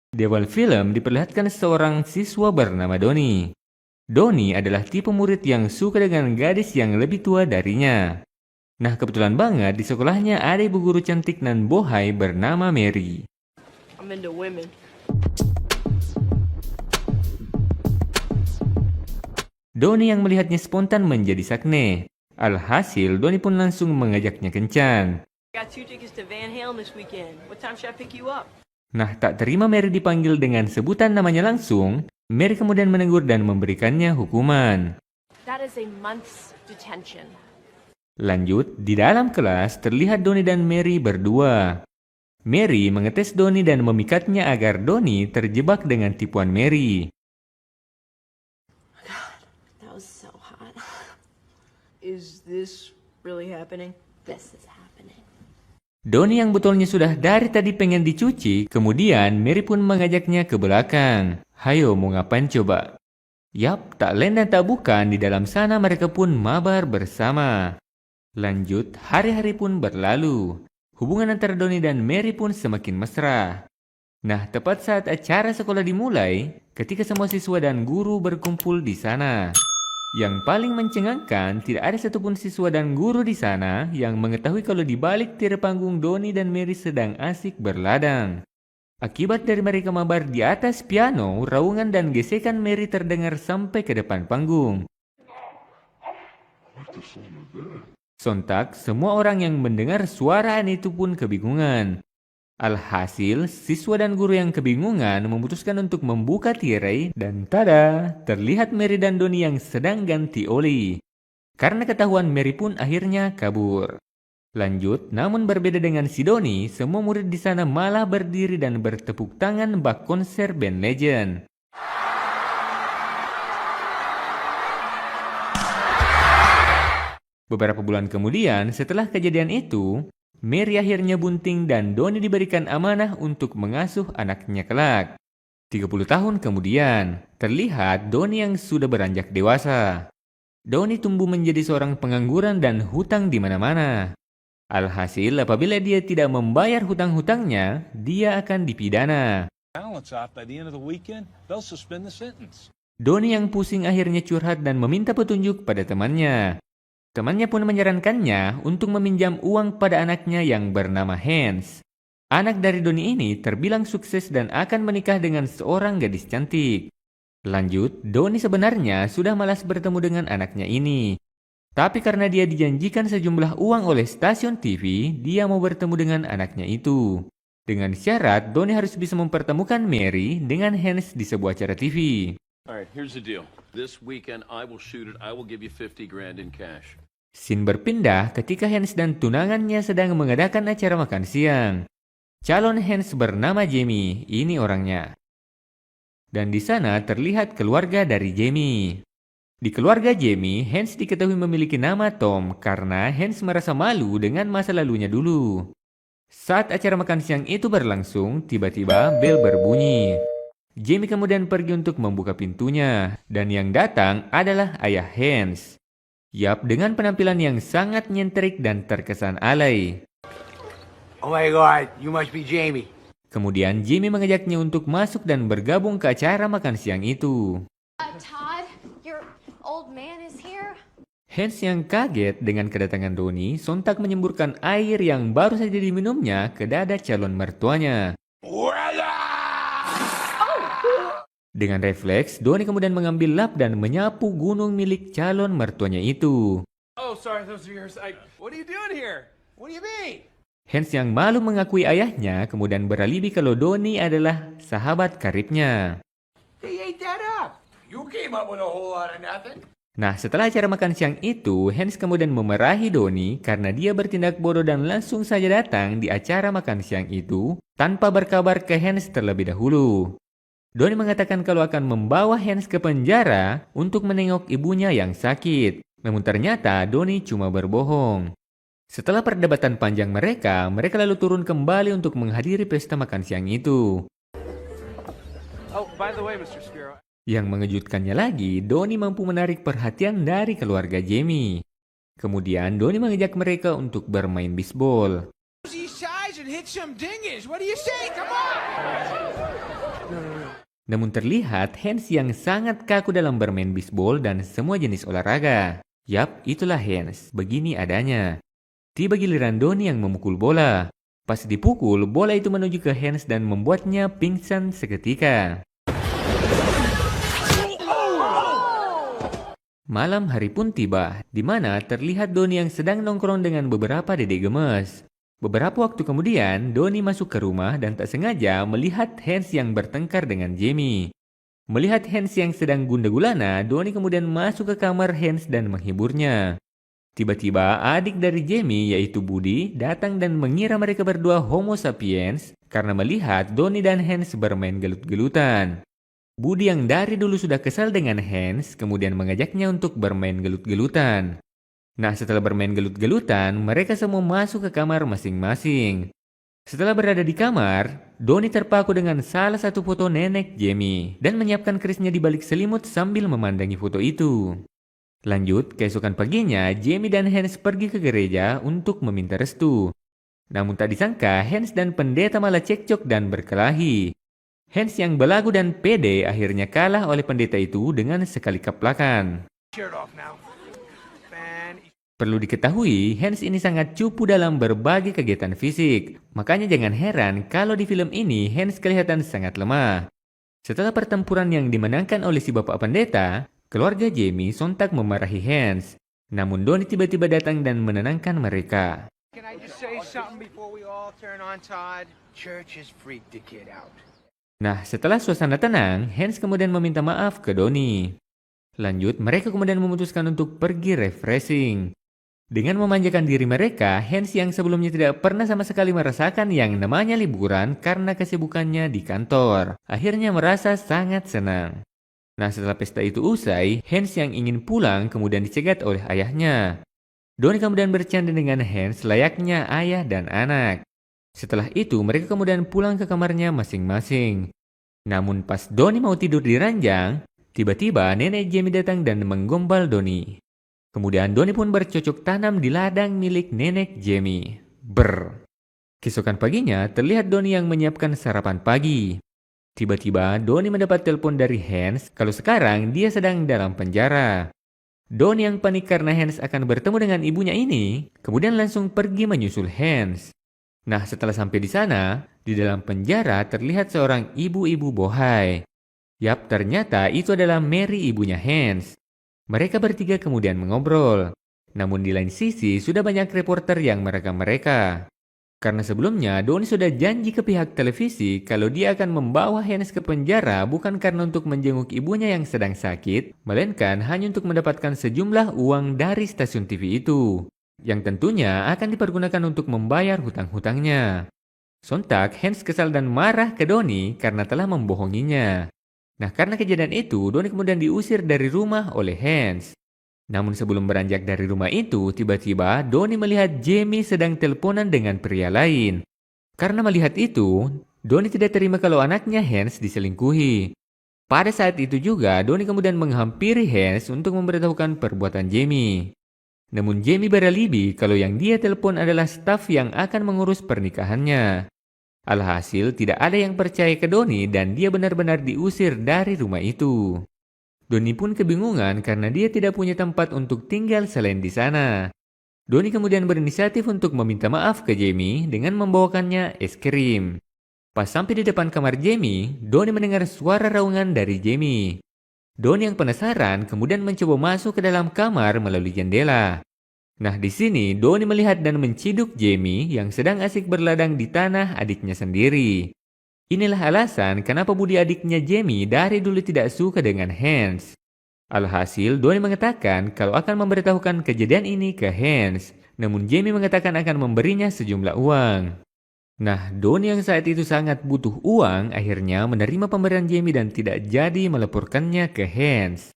Di awal film diperlihatkan seorang siswa bernama Doni. Doni adalah tipe murid yang suka dengan gadis yang lebih tua darinya. Nah, kebetulan banget di sekolahnya ada ibu guru cantik nan bohai bernama Mary. I'm into women. Doni yang melihatnya spontan menjadi sakne. Alhasil, Doni pun langsung mengajaknya kencan. Got 2 tickets to Van Halen this weekend. What time should I pick you up? Nah, tak terima Mary dipanggil dengan sebutan namanya langsung, Mary kemudian menegur dan memberikannya hukuman. That is a month's detention. Lanjut, di dalam kelas terlihat Doni dan Mary berdua. Mary mengetes Doni dan memikatnya agar Doni terjebak dengan tipuan Mary. That was so hot. Is this really happening? This is happening. Doni yang botolnya sudah dari tadi pengen dicuci, kemudian Mary pun mengajaknya ke belakang. Hayo, mau ngapain coba? Yap, tak lain dan tak bukan, di dalam sana mereka pun mabar bersama. Lanjut, hari-hari pun berlalu. Hubungan antara Doni dan Mary pun semakin mesra. Nah, tepat saat acara sekolah dimulai, ketika semua siswa dan guru berkumpul di sana. Yang paling mencengangkan, tidak ada satupun siswa dan guru di sana yang mengetahui kalau di balik tirai panggung Doni dan Mary sedang asik berladang. Akibat dari mereka mabar di atas piano, raungan dan gesekan Mary terdengar sampai ke depan panggung. Sontak, semua orang yang mendengar suara aneh itu pun kebingungan. Alhasil, siswa dan guru yang kebingungan memutuskan untuk membuka tirai dan tada, terlihat Mary dan Doni yang sedang ganti oli. Karena ketahuan, Mary pun akhirnya kabur. Lanjut, namun berbeda dengan si Doni, semua murid di sana malah berdiri dan bertepuk tangan bak konser band legend. Beberapa bulan kemudian, setelah kejadian itu, Mary akhirnya bunting dan Doni diberikan amanah untuk mengasuh anaknya kelak. 30 tahun kemudian, terlihat Doni yang sudah beranjak dewasa. Doni tumbuh menjadi seorang pengangguran dan hutang di mana-mana. Alhasil, apabila dia tidak membayar hutang-hutangnya, dia akan dipidana. Doni yang pusing akhirnya curhat dan meminta petunjuk pada temannya. Temannya pun menyarankannya untuk meminjam uang pada anaknya yang bernama Hans. Anak dari Doni ini terbilang sukses dan akan menikah dengan seorang gadis cantik. Lanjut, Doni sebenarnya sudah malas bertemu dengan anaknya ini. Tapi karena dia dijanjikan sejumlah uang oleh stasiun TV, dia mau bertemu dengan anaknya itu. Dengan syarat, Doni harus bisa mempertemukan Mary dengan Hans di sebuah acara TV. All right, here's the deal. This weekend I will shoot it. I will give you 50 grand in cash. Scene berpindah ketika Hans dan tunangannya sedang mengadakan acara makan siang. Calon Hans bernama Jamie, ini orangnya. Dan di sana terlihat keluarga dari Jamie. Di keluarga Jamie, Hans diketahui memiliki nama Tom karena Hans merasa malu dengan masa lalunya dulu. Saat acara makan siang itu berlangsung, tiba-tiba bel berbunyi. Jamie kemudian pergi untuk membuka pintunya, dan yang datang adalah ayah Hans. Yap, dengan penampilan yang sangat nyentrik dan terkesan alay. Oh my God, you must be Jamie. Kemudian Jamie mengajaknya untuk masuk dan bergabung ke acara makan siang itu. Todd, your old man is here. Hans yang kaget dengan kedatangan Doni sontak menyemburkan air yang baru saja diminumnya ke dada calon mertuanya. Dengan refleks, Doni kemudian mengambil lap dan menyapu gunung milik calon mertuanya itu. Oh, sorry, those are yours. What are you doing here? What do you mean? Hans yang malu mengakui ayahnya kemudian beralibi kalau Doni adalah sahabat karibnya. They ate that up. You came up with a whole lot of nothing. Nah, setelah acara makan siang itu, Hans kemudian memarahi Doni karena dia bertindak bodoh dan langsung saja datang di acara makan siang itu tanpa berkabar ke Hans terlebih dahulu. Doni mengatakan kalau akan membawa Hans ke penjara untuk menengok ibunya yang sakit. Namun ternyata Doni cuma berbohong. Setelah perdebatan panjang mereka lalu turun kembali untuk menghadiri pesta makan siang itu. Oh, by the way, Mr. Spiro. Yang mengejutkannya lagi, Doni mampu menarik perhatian dari keluarga Jamie. Kemudian Doni mengajak mereka untuk bermain bisbol. These sides and hit some dingers. What do you say? Come on. Namun terlihat Hans yang sangat kaku dalam bermain bisbol dan semua jenis olahraga. Yap, itulah Hans. Begini adanya. Tiba giliran Donnie yang memukul bola. Pas dipukul, bola itu menuju ke Hans dan membuatnya pingsan seketika. Malam hari pun tiba, di mana terlihat Donnie yang sedang nongkrong dengan beberapa dedek gemes. Beberapa waktu kemudian, Donnie masuk ke rumah dan tak sengaja melihat Hans yang bertengkar dengan Jamie. Melihat Hans yang sedang gunda gulana, Donnie kemudian masuk ke kamar Hans dan menghiburnya. Tiba-tiba adik dari Jamie yaitu Buddy datang dan mengira mereka berdua homo sapiens karena melihat Donnie dan Hans bermain gelut-gelutan. Buddy yang dari dulu sudah kesal dengan Hans kemudian mengajaknya untuk bermain gelut-gelutan. Nah, setelah bermain gelut-gelutan, mereka semua masuk ke kamar masing-masing. Setelah berada di kamar, Donnie terpaku dengan salah satu foto nenek Jamie dan menyiapkan kerisnya di balik selimut sambil memandangi foto itu. Lanjut, keesokan paginya, Jamie dan Hans pergi ke gereja untuk meminta restu. Namun tak disangka, Hans dan pendeta malah cekcok dan berkelahi. Hans yang belagu dan pede akhirnya kalah oleh pendeta itu dengan sekali kaplakan. Shirt off now. Perlu diketahui, Hans ini sangat cupu dalam berbagai kegiatan fisik. Makanya jangan heran kalau di film ini Hans kelihatan sangat lemah. Setelah pertempuran yang dimenangkan oleh si bapak pendeta, keluarga Jamie sontak memarahi Hans. Namun Donnie tiba-tiba datang dan menenangkan mereka. Can I just say something before we all turn on Todd? Church has freaked the kid out. Nah, setelah suasana tenang, Hans kemudian meminta maaf ke Donnie. Lanjut, mereka kemudian memutuskan untuk pergi refreshing. Dengan memanjakan diri mereka, Hans yang sebelumnya tidak pernah sama sekali merasakan yang namanya liburan karena kesibukannya di kantor, akhirnya merasa sangat senang. Nah, setelah pesta itu usai, Hans yang ingin pulang kemudian dicegat oleh ayahnya. Donnie kemudian bercanda dengan Hans layaknya ayah dan anak. Setelah itu, mereka kemudian pulang ke kamarnya masing-masing. Namun pas Donnie mau tidur di ranjang, tiba-tiba nenek Jamie datang dan menggombal Donnie. Kemudian Donnie pun bercocok tanam di ladang milik nenek Jamie. Keesokan paginya, terlihat Donnie yang menyiapkan sarapan pagi. Tiba-tiba, Donnie mendapat telepon dari Hans kalau sekarang dia sedang dalam penjara. Donnie yang panik karena Hans akan bertemu dengan ibunya ini, kemudian langsung pergi menyusul Hans. Nah, setelah sampai di sana, di dalam penjara terlihat seorang ibu-ibu bohai. Yap, ternyata itu adalah Mary, ibunya Hans. Mereka bertiga kemudian mengobrol. Namun di lain sisi sudah banyak reporter yang merekam mereka. Karena sebelumnya Donnie sudah janji ke pihak televisi kalau dia akan membawa Hans ke penjara bukan karena untuk menjenguk ibunya yang sedang sakit, melainkan hanya untuk mendapatkan sejumlah uang dari stasiun TV itu, yang tentunya akan dipergunakan untuk membayar hutang-hutangnya. Sontak Hans kesal dan marah ke Donnie karena telah membohonginya. Nah, karena kejadian itu, Donnie kemudian diusir dari rumah oleh Hans. Namun sebelum beranjak dari rumah itu, tiba-tiba Donnie melihat Jamie sedang teleponan dengan pria lain. Karena melihat itu, Donnie tidak terima kalau anaknya Hans diselingkuhi. Pada saat itu juga, Donnie kemudian menghampiri Hans untuk memberitahukan perbuatan Jamie. Namun Jamie beralibi kalau yang dia telepon adalah staf yang akan mengurus pernikahannya. Alhasil tidak ada yang percaya ke Donnie dan dia benar-benar diusir dari rumah itu. Donnie pun kebingungan karena dia tidak punya tempat untuk tinggal selain di sana. Donnie kemudian berinisiatif untuk meminta maaf ke Jamie dengan membawakannya es krim. Pas sampai di depan kamar Jamie, Donnie mendengar suara raungan dari Jamie. Donnie yang penasaran kemudian mencoba masuk ke dalam kamar melalui jendela. Nah, di sini Donnie melihat dan menciduk Jamie yang sedang asik berladang di tanah adiknya sendiri. Inilah alasan kenapa budi adiknya Jamie dari dulu tidak suka dengan Hans. Alhasil, Donnie mengatakan kalau akan memberitahukan kejadian ini ke Hans. Namun Jamie mengatakan akan memberinya sejumlah uang. Nah, Donnie yang saat itu sangat butuh uang akhirnya menerima pemberian Jamie dan tidak jadi melaporkannya ke Hans.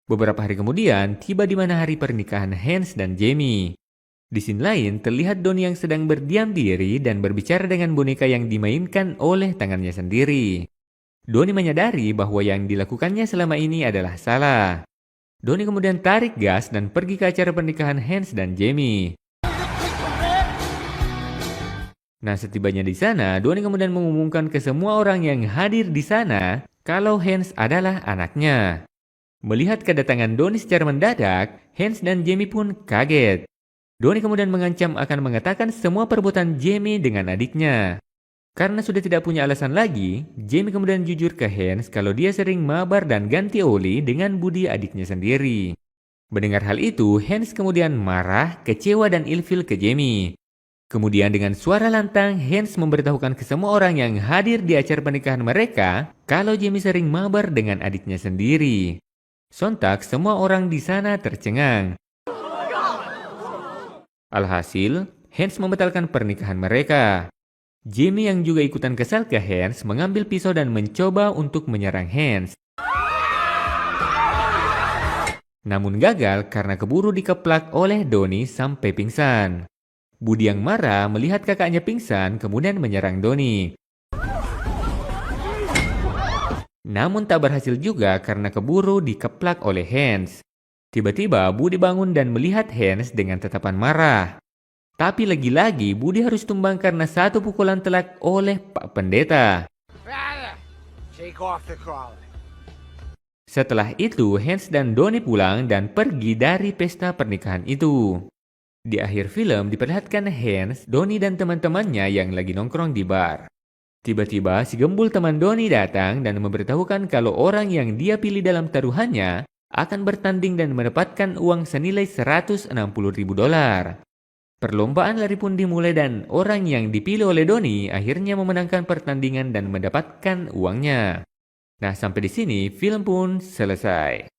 Beberapa hari kemudian, tiba di mana hari pernikahan Hans dan Jamie. Di scene lain, terlihat Donnie yang sedang berdiam diri dan berbicara dengan boneka yang dimainkan oleh tangannya sendiri. Donnie menyadari bahwa yang dilakukannya selama ini adalah salah. Donnie kemudian tarik gas dan pergi ke acara pernikahan Hans dan Jamie. Nah, setibanya di sana, Donnie kemudian mengumumkan ke semua orang yang hadir di sana kalau Hans adalah anaknya. Melihat kedatangan Donnie secara mendadak, Hans dan Jamie pun kaget. Donnie kemudian mengancam akan mengatakan semua perbuatan Jamie dengan adiknya. Karena sudah tidak punya alasan lagi, Jamie kemudian jujur ke Hans kalau dia sering mabar dan ganti oli dengan budi adiknya sendiri. Mendengar hal itu, Hans kemudian marah, kecewa dan ilfil ke Jamie. Kemudian dengan suara lantang, Hans memberitahukan ke semua orang yang hadir di acara pernikahan mereka kalau Jamie sering mabar dengan adiknya sendiri. Sontak semua orang di sana tercengang. Alhasil, Hans membatalkan pernikahan mereka. Jamie yang juga ikutan kesal ke Hans mengambil pisau dan mencoba untuk menyerang Hans. Namun gagal karena keburu dikeplak oleh Donnie sampai pingsan. Budi yang marah melihat kakaknya pingsan kemudian menyerang Donnie. Namun tak berhasil juga karena keburu dikeplak oleh Hans. Tiba-tiba Budi bangun dan melihat Hans dengan tatapan marah. Tapi lagi-lagi Budi harus tumbang karena satu pukulan telak oleh Pak Pendeta. Take off the collar. Setelah itu Hans dan Donnie pulang dan pergi dari pesta pernikahan itu. Di akhir film diperlihatkan Hans, Donnie dan teman-temannya yang lagi nongkrong di bar. Tiba-tiba si gembul teman Donnie datang dan memberitahukan kalau orang yang dia pilih dalam taruhannya akan bertanding dan mendapatkan uang senilai $160.000. Perlombaan lari pun dimulai dan orang yang dipilih oleh Donnie akhirnya memenangkan pertandingan dan mendapatkan uangnya. Nah, sampai di sini film pun selesai.